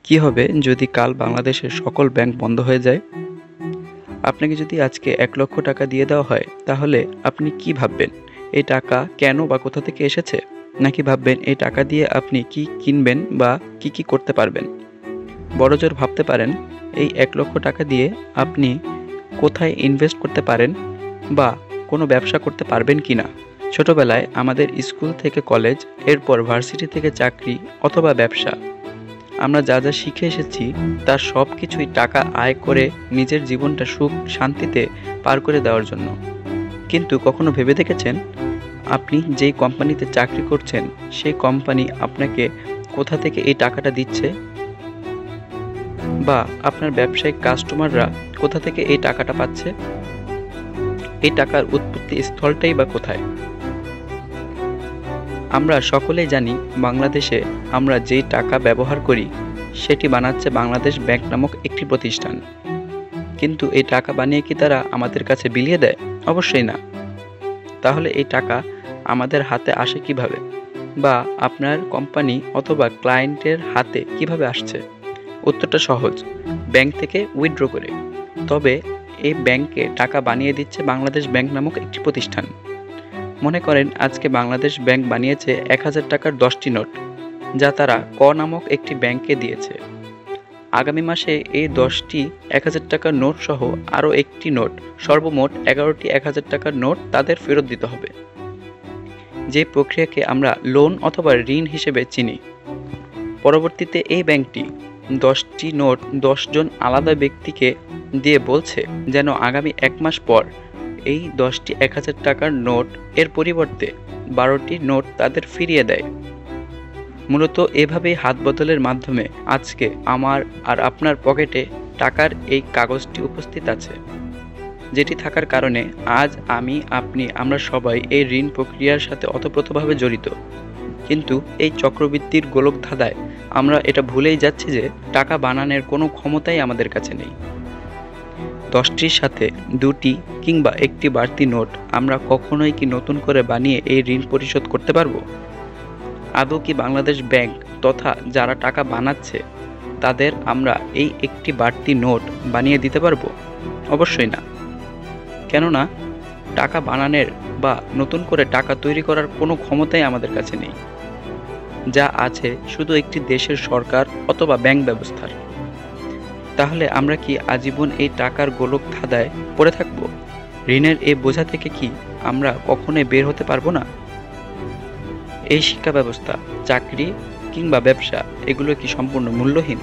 কি হবে যদি কাল বাংলাদেশের সকল ব্যাংক বন্ধ হয়ে যায়? আপনাকে যদি আজকে ১ লক্ষ টাকা দিয়ে দেওয়া হয়, তাহলে আপনি কি ভাববেন? এই টাকা কেন বা কোথা থেকে এসেছে? নাকি ভাববেন এই টাকা দিয়ে আপনি কি কিনবেন বা কি করতে পারবেন? বড়জোর ভাবতে পারেন এই ১ লক্ষ টাকা দিয়ে আপনি কোথায় ইনভেস্ট করতে পারেন বা কোনো ব্যবসা করতে পারবেন কিনা। ছোটবেলায় আমাদের স্কুল থেকে কলেজ, এরপর ভার্সিটি থেকে চাকরি অথবা ব্যবসা, আমরা যা যা শিখে এসেছি তার সব কিছুই টাকা আয় করে নিজের জীবনটা সুখ শান্তিতে পার করে দেওয়ার জন্য। কিন্তু কখনো ভেবে দেখেছেন আপনি যেই কোম্পানিতে চাকরি করছেন সেই কোম্পানি আপনাকে কোথা থেকে এই টাকাটা দিচ্ছে, বা আপনার ব্যবসায়িক কাস্টমাররা কোথা থেকে এই টাকাটা পাচ্ছে? এই টাকার উৎপত্তি স্থলটাই বা কোথায়? আমরা সকলেই জানি বাংলাদেশে আমরা যেই টাকা ব্যবহার করি সেটি বানাচ্ছে বাংলাদেশ ব্যাংক নামক একটি প্রতিষ্ঠান। কিন্তু এই টাকা বানিয়ে কি তারা আমাদের কাছে বিলিয়ে দেয়? অবশ্যই না। তাহলে এই টাকা আমাদের হাতে আসে কিভাবে, বা আপনার কোম্পানি অথবা ক্লায়েন্টের হাতে কিভাবে আসছে? উত্তরটা সহজ, ব্যাংক থেকে উইথড্র করে। তবে এই ব্যাংকে টাকা বানিয়ে দিচ্ছে বাংলাদেশ ব্যাংক নামক একটি প্রতিষ্ঠান। মনে করেন আজকে বাংলাদেশ ব্যাংক বানিয়েছে ১,০০০ টাকার ১০টি নোট, যা তারা ক নামক একটি ব্যাংকে দিয়েছে। আগামী মাসে এই ১০টি ১,০০০ টাকার নোট সহ আরও একটি নোট, সর্বমোট ১১টি ১,০০০ টাকার নোট তাদের ফেরত দিতে হবে। যে প্রক্রিয়াকে আমরা লোন অথবা ঋণ হিসেবে চিনি। পরবর্তীতে এই ব্যাংকটি ১০টি নোট ১০ জন আলাদা ব্যক্তিকে দিয়ে বলছে যেন আগামী ১ মাস পর এই ১০টি ১,০০০ টাকার নোট এর পরিবর্তে ১২টি নোট তাদের ফিরিয়ে দেয়। মূলত এভাবেই হাত বদলের মাধ্যমে আজকে আমার আর আপনার পকেটে টাকার এই কাগজটি উপস্থিত আছে, যেটি থাকার কারণে আজ আমি, আপনি, আমরা সবাই এই ঋণ প্রক্রিয়ার সাথে ওতপ্রোতভাবে জড়িত। কিন্তু এই চক্রবৃদ্ধির গোলকধাঁধায় আমরা এটা ভুলেই যাচ্ছি যে টাকা বানানোর কোনো ক্ষমতাই আমাদের কাছে নেই। ১০টির সাথে ২টি কিংবা একটি বাড়তি নোট আমরা কখনোই কি নতুন করে বানিয়ে এই ঋণ পরিশোধ করতে পারবো? আদৌ কি বাংলাদেশ ব্যাংক তথা যারা টাকা বানাচ্ছে তাদের আমরা এই একটি বাড়তি নোট বানিয়ে দিতে পারবো? অবশ্যই না। কেননা টাকা বানানোর বা নতুন করে টাকা তৈরি করার কোনো ক্ষমতাই আমাদের কাছে নেই। যা আছে শুধু একটি দেশের সরকার অথবা ব্যাংক ব্যবস্থার। তাহলে আমরা কি আজীবন এই টাকার গোলকধাঁধায় পড়ে থাকবো? ঋণের এই বোঝা থেকে কি আমরা কখনোই বের হতে পারবো না? এই শিক্ষা ব্যবস্থা, চাকরি কিংবা ব্যবসা, এগুলো কি সম্পূর্ণ মূল্যহীন?